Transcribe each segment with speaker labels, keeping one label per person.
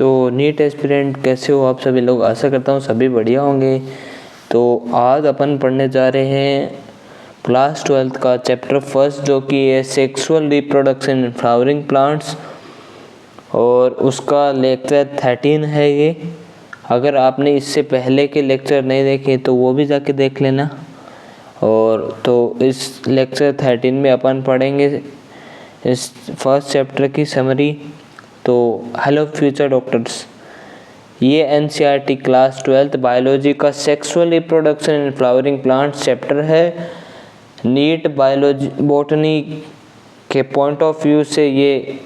Speaker 1: तो NEET aspirant कैसे हो आप सभी लोग, आशा करता हूँ सभी बढ़िया होंगे। तो आज अपन पढ़ने जा रहे हैं क्लास 12th का चैप्टर फर्स्ट, जो कि है sexual reproduction in flowering plants, और उसका लेक्चर 13 है ये। अगर आपने इससे पहले के लेक्चर नहीं देखे तो वो भी जाके देख लेना। और तो इस लेक्चर 13 में अपन पढ़ेंगे इस फर्स्ट चैप्टर की समरी। तो हेलो फ्यूचर डॉक्टर्स, ये एनसीईआरटी क्लास 12th बायोलॉजी का sexual reproduction in flowering plants chapter है। नीट बायोलॉजी बॉटनी के पॉइंट ऑफ व्यू से ये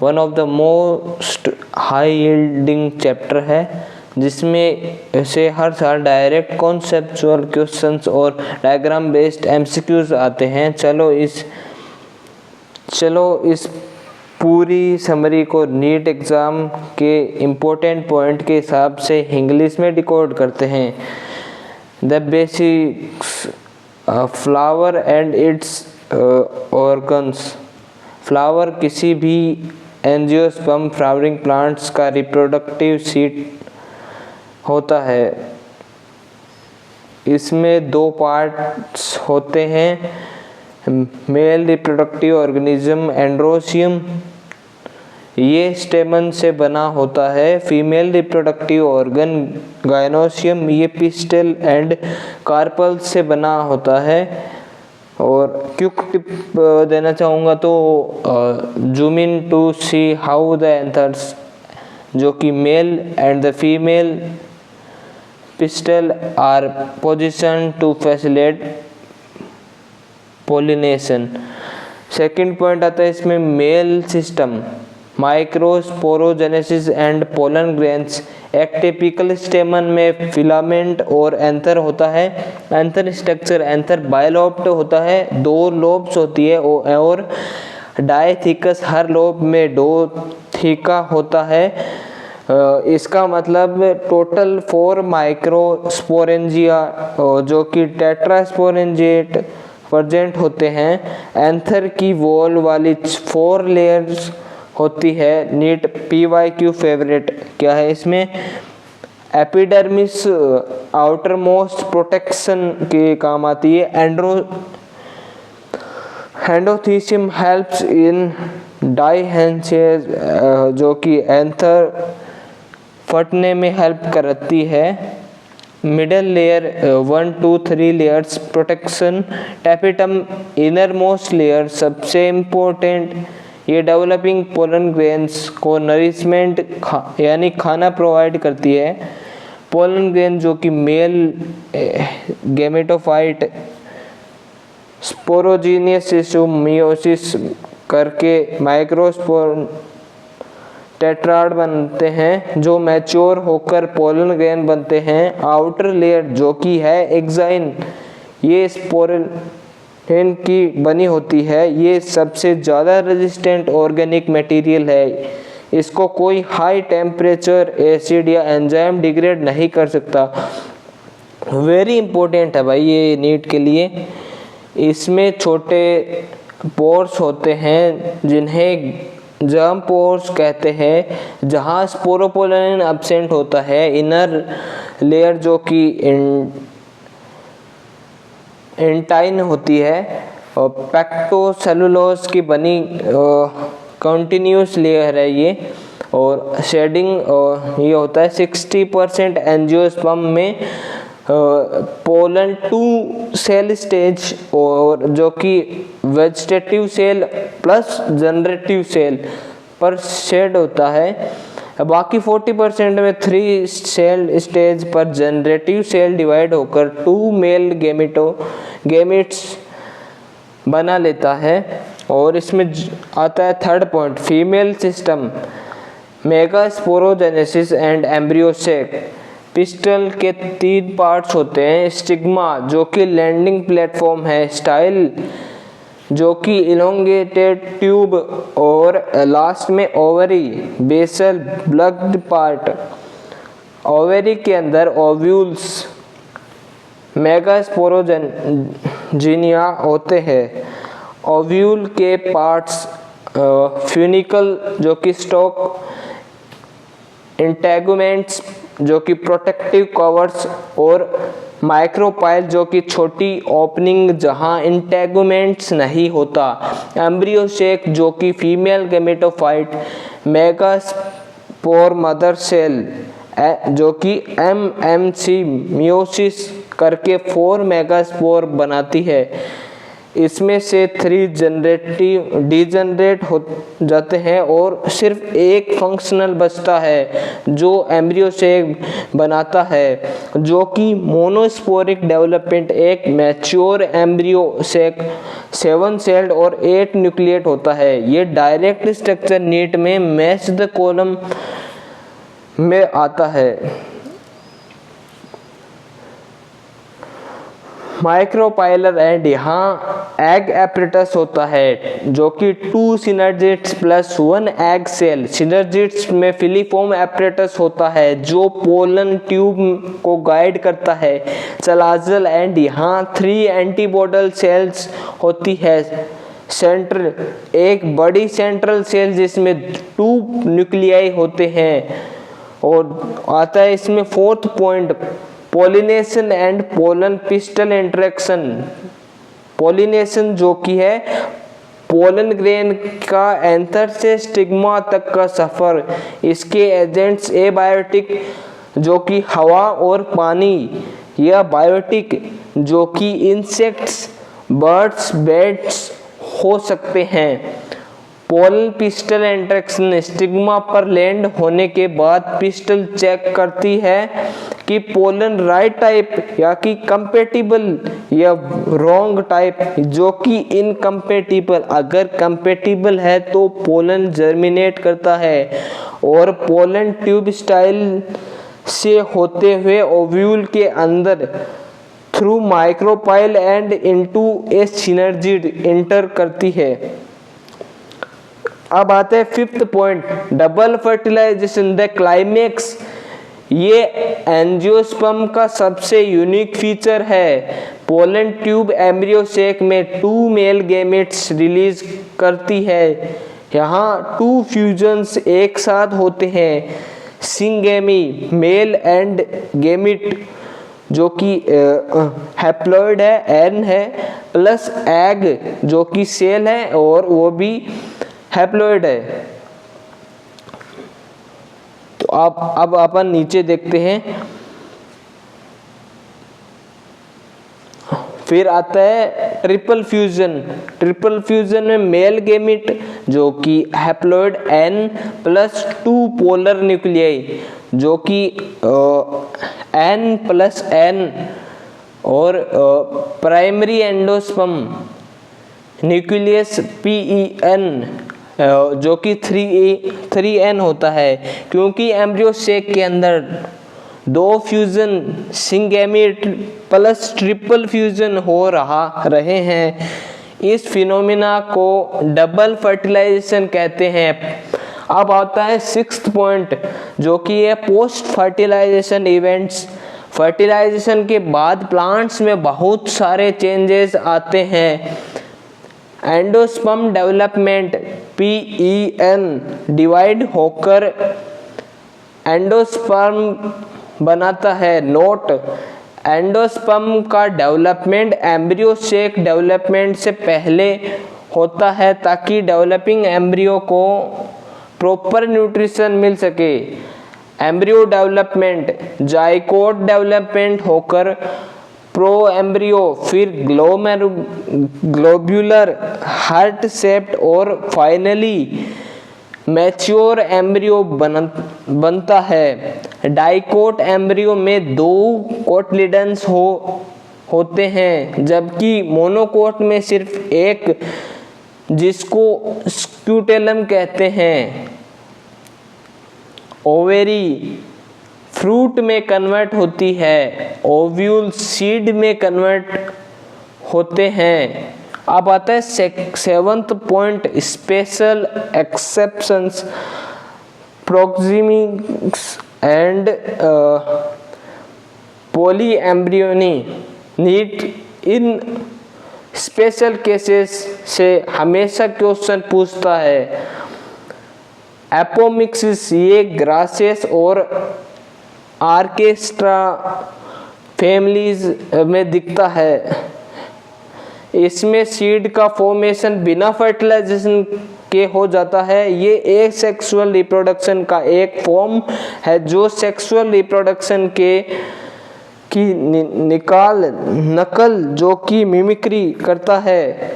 Speaker 1: one of the most high yielding chapter है, जिसमें से हर साल डायरेक्ट कॉन्सेप्चुअल क्वेश्चंस और डायग्राम बेस्ड एमसीक्यूज आते हैं। चलो इस पूरी समरी को नीट एग्ज़ाम के इम्पोर्टेंट पॉइंट के हिसाब से इंग्लिश में डिकोड करते हैं। The basics, flower and it's organs. Flower किसी भी एंजियोस्पर्म फ्लावरिंग प्लांट्स का रिप्रोडक्टिव सीट होता है। इसमें दो पार्ट्स होते हैं, मेल रिप्रोडक्टिव ऑर्गेनिज्म एंड्रोसियम, ये स्टेमन से बना होता है। फीमेल रिप्रोडक्टिव ऑर्गन गायनोसियम, ये पिस्टल एंड कार्पल से बना होता है। और क्विक टिप देना चाहूँगा तो zoom in to see how the anthers, जो कि male and the female pistil are position to facilitate pollination. Second point आता है इसमें male system, microsporogenesis and pollen grains. एक टिपिकल स्टेमन में फिलामेंट और एंथर होता है। एंथर स्ट्रक्चर, एंथर बायलॉब्ड होता है, 2 लोब्स होती है और डायथिकस, हर लोब में 2 थीका होता है। इसका मतलब टोटल 4 माइक्रोस्पोरेंजिया जो कि टेट्रास्पोरेंजिएट प्रेजेंट होते हैं। एंथर की वॉल वाली 4 लेयर्स होती है। नीट PYQ फेवरेट क्या है इसमें? एपिडर्मिस आउटर मोस्ट प्रोटेक्शन के काम आती है। एंडोथीसियम हेल्प्स इन डाइहेंसिस, जो कि एंथर फटने में हेल्प करती है। Middle layer 1 to 3 layers protection. Tapetum inner most layer सबसे इम्पोर्टेंट, ये डेवलपिंग पोलन ग्रेन्स को नरिशमेंट यानी खाना प्रोवाइड करती है। पोलन ग्रेन जो कि male gametophyte sporogenous tissue meiosis करके माइक्रोस्पोर टेट्राड बनते हैं, जो मैच्योर होकर पोलन ग्रेन बनते हैं। आउटर लेयर जो कि है एक्साइन, ये स्पोरेन की बनी होती है। ये सबसे ज़्यादा रेजिस्टेंट ऑर्गेनिक मटेरियल है। इसको कोई हाई टेम्परेचर एसिड या एंजाइम डिग्रेड नहीं कर सकता। वेरी इंपॉर्टेंट है भाई ये नीट के लिए। इसमें छोटे पोर्स होते हैं जिन्हें जर्म पोर्स कहते हैं, जहाँ स्पोरोपोलन एब्सेंट होता है। इनर लेयर जो कि एंटाइन होती है और पेक्टोसेलुलोज की बनी कंटिन्यूस लेयर है ये। और शेडिंग ये होता है 60% एंजियोस्पर्म में पोलन 2 सेल स्टेज, और जो कि vegetative cell plus generative cell पर शेड होता है। बाकी 40% में 3 सेल स्टेज पर जनरेटिव सेल डिवाइड होकर 2 मेल गैमेट्स बना लेता है। और इसमें आता है third point, female system, megasporogenesis and embryo sac. Pistol के 3 पार्ट्स होते हैं। स्टिग्मा जो कि लैंडिंग प्लेटफॉर्म है। स्टाइल जो कि इलोंगेटेड ट्यूब, और लास्ट में ओवरी, बेसल ब्लग्ड पार्ट। ओवरी के अंदर ओव्यूल्स मेगास्पोरोजीनिया होते हैं। ओव्यूल के पार्ट्स फ्यूनिकल जो कि स्टॉक इंटेगुमेंट्स जो कि प्रोटेक्टिव कवर्स, और माइक्रोपाइल जो कि छोटी ओपनिंग जहां इंटेगुमेंट्स नहीं होता। एम्ब्रियो सेक जो कि female gametophyte, megaspore mother cell जो कि एमएमसी मियोसिस करके 4 मेगास्पोर बनाती है। इसमें से 3 डिजेनरेट हो जाते हैं और सिर्फ एक फंक्शनल बचता है जो एम्ब्रियो से बनाता है, जो कि मोनोस्पोरिक डेवलपमेंट। एक मैच्योर एम्ब्रियो से 7 सेल्ड और 8 न्यूक्लिएट होता है। ये डायरेक्ट स्ट्रक्चर नीट में मैच्ड कॉलम में आता है। माइक्रोपाइलर एंड यहाँ एग एपरेटस होता है जो कि 2 synergids plus 1 egg cell. Synergids में फिलीफॉर्म एपरेटस होता है जो पोलन ट्यूब को गाइड करता है। चलाजल एंड यहाँ 3 एंटीबॉडल सेल्स होती है। सेंट्रल एक बड़ी सेंट्रल सेल जिसमें 2 न्यूक्लियाई होते हैं। और आता है इसमें 4th point, pollination and pollen pistol interaction. Pollination जो कि है पोलन ग्रेन का एंथर से स्टिग्मा तक का सफर। इसके एजेंट्स एबायोटिक जो कि हवा और पानी, या बायोटिक जो कि इंसेक्ट्स, बर्ड्स, बैट्स हो सकते हैं। पोलन पिस्टल इंटरेक्शन स्टिग्मा पर लैंड होने के बाद पिस्टल चेक करती है कि पोलन राइट टाइप या कि कंपेटिबल या रॉन्ग टाइप, जो कि इनकम्पेटिबल। अगर कंपेटिबल है तो पोलन जर्मिनेट करता है और पोलन ट्यूब स्टाइल से होते हुए ओव्यूल के अंदर through micropyle and into a synergid enter करती है। अब आते हैं 5th point, double fertilization the climax. ये एंजियोस्पर्म का सबसे यूनिक फीचर है। पोलन ट्यूब एम्ब्रियो सेक में 2 मेल गैमेट्स रिलीज करती है। यहाँ 2 फ्यूजन्स एक साथ होते हैं। सिंगेमी मेल एंड गैमेट जो कि हैप्लॉइड है, एन है, प्लस एग जो कि सेल है और वो भी हैप्लॉइड है। तो अब अपन नीचे देखते हैं। फिर आता है ट्रिपल फ्यूजन। ट्रिपल फ्यूजन में मेल गैमेट जो कि haploid N plus 2 polar nuclei जो कि एन प्लस एन, और प्राइमरी एंडोस्पर्म न्यूक्लियस PEN जो कि 3N होता है। क्योंकि एम्ब्रियो सेक के अंदर 2 फ्यूजन सिंगेमेट प्लस ट्रिपल फ्यूजन हो रहे हैं, इस फिनोमिना को डबल फर्टिलाइजेशन कहते हैं। अब आता है 6th पॉइंट जो कि है पोस्ट फर्टिलाइजेशन इवेंट्स। फर्टिलाइजेशन के बाद प्लांट्स में बहुत सारे चेंजेस आते हैं। एंडोस्पर्म डेवलपमेंट PEN डिवाइड होकर एंडोस्पर्म बनाता है। नोट, एंडोस्पर्म का डेवलपमेंट एम्ब्रियो सेक डेवलपमेंट से पहले होता है ताकि डेवलपिंग एम्ब्रियो को प्रॉपर न्यूट्रिशन मिल सके। एम्ब्रियो डेवलपमेंट जाइकोट डेवलपमेंट होकर प्रो एम्ब्रियो, फिर ग्लोब्यूलर हार्ट शेप्ड और फाइनली मैच्योर एम्ब्रियो बनता है। डाइकोट एम्ब्रियो में 2 कोटलिडन्स होते हैं जबकि मोनोकोट में सिर्फ एक, जिसको स्क्यूटेलम कहते हैं। ओवेरी फ्रूट में कन्वर्ट होती है, ओव्यूल सीड में कन्वर्ट होते हैं। अब आता है 7th point, special exceptions, proximics and polyembryony. NEET in special cases से हमेशा क्वेश्चन पूछता है। एपोमिक्सिस ये ग्रासेस और आर्केस्ट्रा फैमिलीज में दिखता है। इसमें सीड का फॉर्मेशन बिना फर्टिलाइजेशन के हो जाता है। ये एक सेक्सुअल रिप्रोडक्शन का एक फॉर्म है जो सेक्सुअल रिप्रोडक्शन की नकल जो कि मिमिक्री करता है।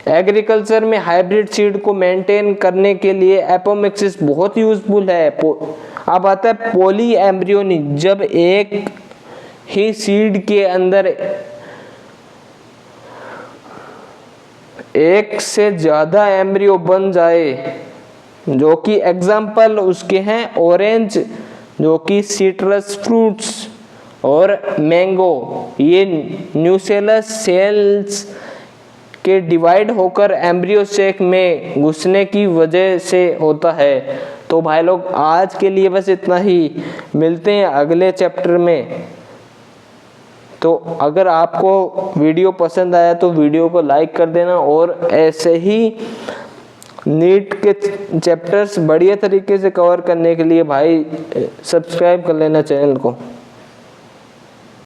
Speaker 1: एग्रीकल्चर में हाइब्रिड सीड को मेंटेन करने के लिए एपोमिक्सिस बहुत यूजफुल है। अब आता है पॉली एम्ब्रियोनी, जब एक ही सीड के अंदर एक से ज्यादा एम्ब्रियो बन जाए, जो कि एग्जाम्पल उसके हैं ऑरेंज, जो कि सिट्रस फ्रूट्स, और मैंगो। ये न्यूसेलस सेल्स के डिवाइड होकर एम्ब्रियो सेक में घुसने की वजह से होता है। तो भाई लोग आज के लिए बस इतना ही, मिलते हैं अगले चैप्टर में। तो अगर आपको वीडियो पसंद आया तो वीडियो को लाइक कर देना, और ऐसे ही नीट के चैप्टर्स बढ़िया तरीके से कवर करने के लिए भाई सब्सक्राइब कर लेना चैनल को।